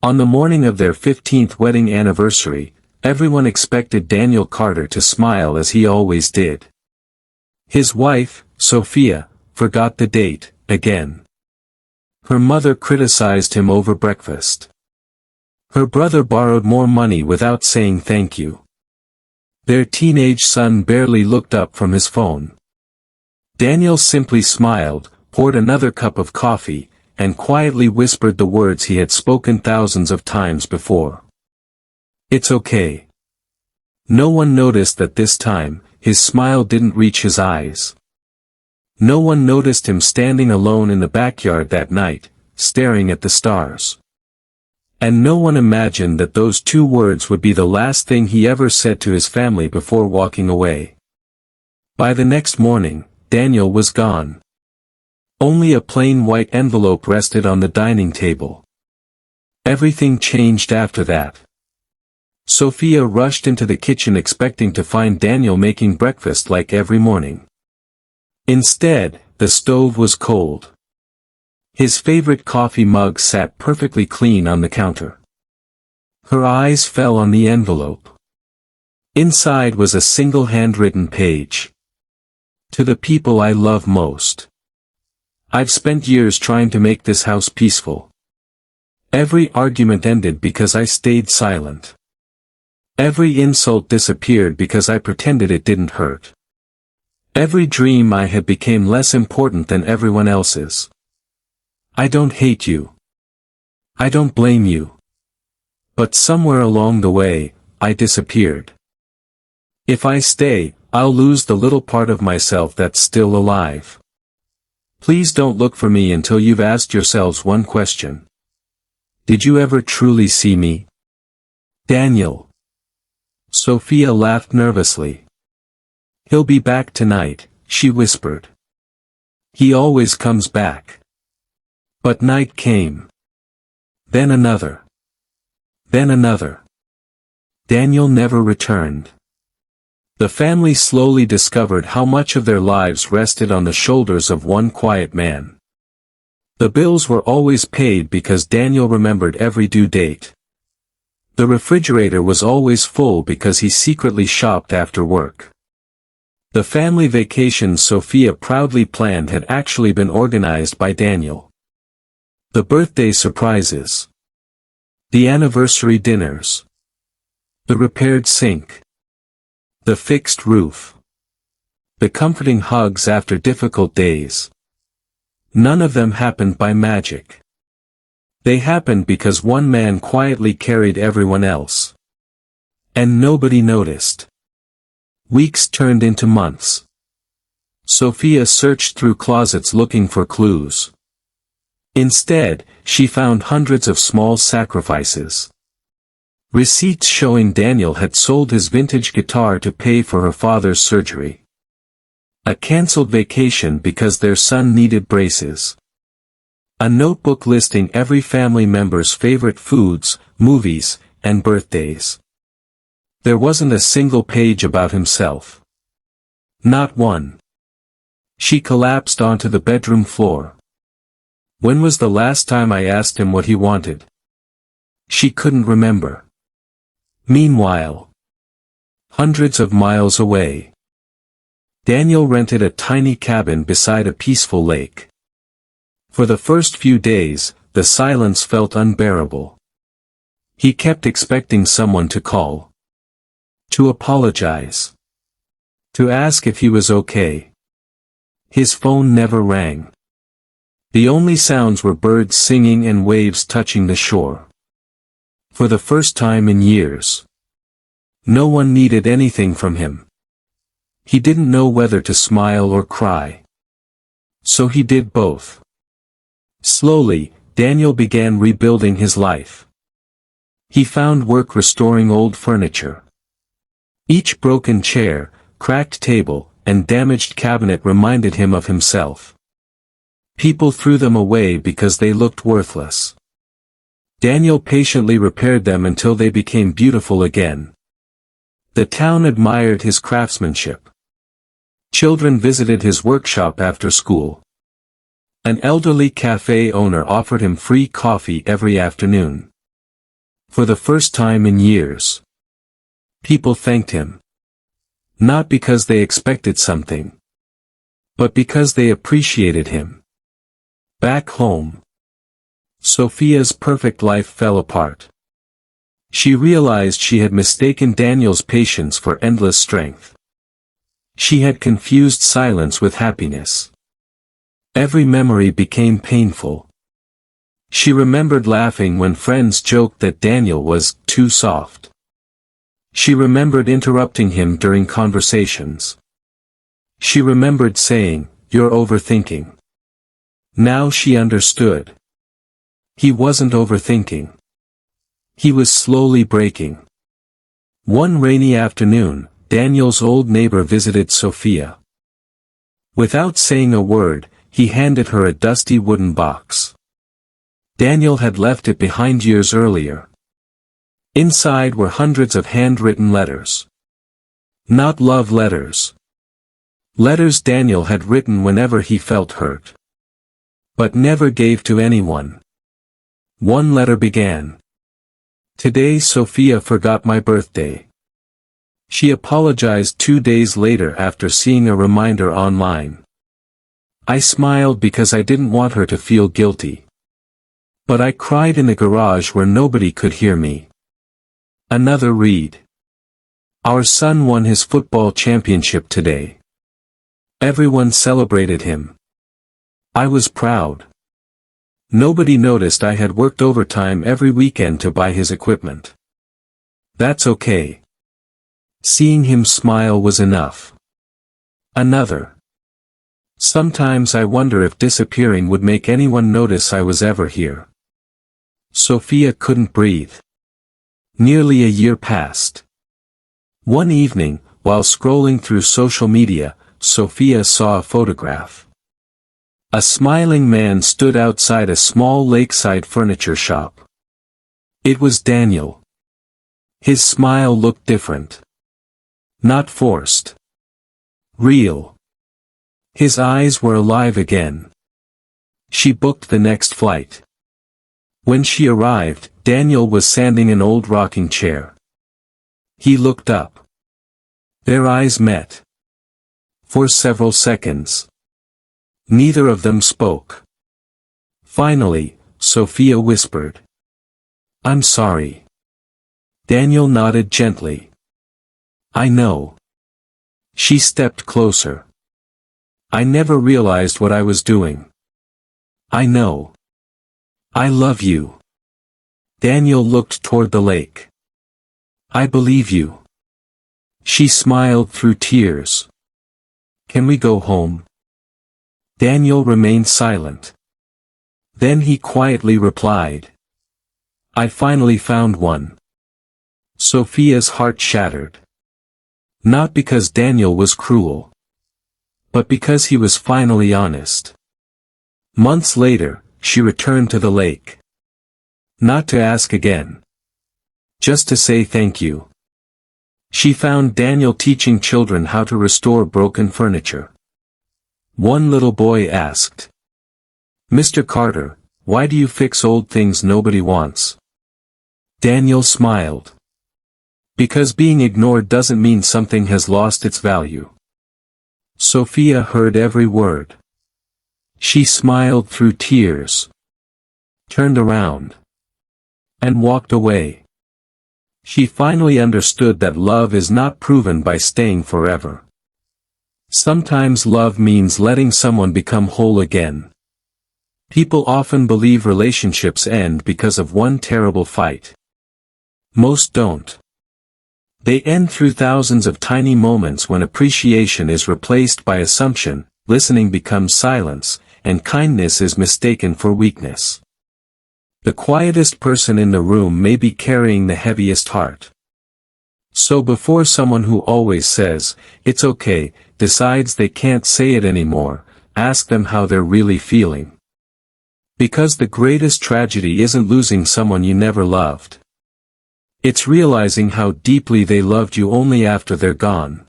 On the morning of their 15th wedding anniversary, everyone expected Daniel Carter to smile as he always did. His wife, Sophia, forgot the date, again. Her mother criticized him over breakfast. Her brother borrowed more money without saying thank you. Their teenage son barely looked up from his phone. Daniel simply smiled, poured another cup of coffee, and quietly whispered the words he had spoken thousands of times before. "It's okay." No one noticed that this time, his smile didn't reach his eyes. No one noticed him standing alone in the backyard that night, staring at the stars. And no one imagined that those two words would be the last thing he ever said to his family before walking away. By the next morning, Daniel was gone. Only a plain white envelope rested on the dining table. Everything changed after that. Sophia rushed into the kitchen expecting to find Daniel making breakfast like every morning. Instead, the stove was cold. His favorite coffee mug sat perfectly clean on the counter. Her eyes fell on the envelope. Inside was a single handwritten page. "To the people I love most. I've spent years trying to make this house peaceful. Every argument ended because I stayed silent. Every insult disappeared because I pretended it didn't hurt. Every dream I had became less important than everyone else's. I don't hate you. I don't blame you. But somewhere along the way, I disappeared. If I stay, I'll lose the little part of myself that's still alive. Please don't look for me until you've asked yourselves one question. Did you ever truly see me? Daniel." Sophia laughed nervously. "He'll be back tonight," she whispered. "He always comes back." But night came. Then another. Then another. Daniel never returned. The family slowly discovered how much of their lives rested on the shoulders of one quiet man. The bills were always paid because Daniel remembered every due date. The refrigerator was always full because he secretly shopped after work. The family vacations Sophia proudly planned had actually been organized by Daniel. The birthday surprises. The anniversary dinners. The repaired sink. The fixed roof. The comforting hugs after difficult days. None of them happened by magic. They happened because one man quietly carried everyone else. And nobody noticed. Weeks turned into months. Sophia searched through closets looking for clues. Instead, she found hundreds of small sacrifices. Receipts showing Daniel had sold his vintage guitar to pay for her father's surgery. A cancelled vacation because their son needed braces. A notebook listing every family member's favorite foods, movies, and birthdays. There wasn't a single page about himself. Not one. She collapsed onto the bedroom floor. When was the last time I asked him what he wanted? She couldn't remember. Meanwhile, hundreds of miles away, Daniel rented a tiny cabin beside a peaceful lake. For the first few days, the silence felt unbearable. He kept expecting someone to call. To apologize. To ask if he was okay. His phone never rang. The only sounds were birds singing and waves touching the shore. For the first time in years. No one needed anything from him. He didn't know whether to smile or cry. So he did both. Slowly, Daniel began rebuilding his life. He found work restoring old furniture. Each broken chair, cracked table, and damaged cabinet reminded him of himself. People threw them away because they looked worthless. Daniel patiently repaired them until they became beautiful again. The town admired his craftsmanship. Children visited his workshop after school. An elderly cafe owner offered him free coffee every afternoon. For the first time in years. People thanked him. Not because they expected something, but because they appreciated him. Back home, Sophia's perfect life fell apart. She realized she had mistaken Daniel's patience for endless strength. She had confused silence with happiness. Every memory became painful. She remembered laughing when friends joked that Daniel was too soft. She remembered interrupting him during conversations. She remembered saying, "You're overthinking." Now she understood. He wasn't overthinking. He was slowly breaking. One rainy afternoon, Daniel's old neighbor visited Sophia. Without saying a word, he handed her a dusty wooden box. Daniel had left it behind years earlier. Inside were hundreds of handwritten letters. Not love letters. Letters Daniel had written whenever he felt hurt. But never gave to anyone. One letter began. "Today Sophia forgot my birthday." She apologized 2 days later after seeing a reminder online. "I smiled because I didn't want her to feel guilty. But I cried in the garage where nobody could hear me." Another read. "Our son won his football championship today. Everyone celebrated him. I was proud. Nobody noticed I had worked overtime every weekend to buy his equipment. That's okay. Seeing him smile was enough." Another. "Sometimes I wonder if disappearing would make anyone notice I was ever here." Sophia couldn't breathe. Nearly a year passed. One evening, while scrolling through social media, Sophia saw a photograph. A smiling man stood outside a small lakeside furniture shop. It was Daniel. His smile looked different. Not forced. Real. His eyes were alive again. She booked the next flight. When she arrived, Daniel was sanding an old rocking chair. He looked up. Their eyes met. For several seconds. Neither of them spoke. Finally, Sophia whispered, "I'm sorry." Daniel nodded gently. "I know." She stepped closer. "I never realized what I was doing." "I know. I love you." Daniel looked toward the lake. "I believe you." She smiled through tears. "Can we go home?" Daniel remained silent. Then he quietly replied, "I finally found one." Sophia's heart shattered. Not because Daniel was cruel, but because he was finally honest. Months later, she returned to the lake. Not to ask again. Just to say thank you. She found Daniel teaching children how to restore broken furniture. One little boy asked, "Mr. Carter, why do you fix old things nobody wants?" Daniel smiled. "Because being ignored doesn't mean something has lost its value." Sophia heard every word. She smiled through tears, turned around, and walked away. She finally understood that love is not proven by staying forever. Sometimes love means letting someone become whole again. People often believe relationships end because of one terrible fight. Most don't. They end through thousands of tiny moments when appreciation is replaced by assumption, listening becomes silence, and kindness is mistaken for weakness. The quietest person in the room may be carrying the heaviest heart. So before someone who always says, "It's okay," decides they can't say it anymore, ask them how they're really feeling. Because the greatest tragedy isn't losing someone you never loved. It's realizing how deeply they loved you only after they're gone.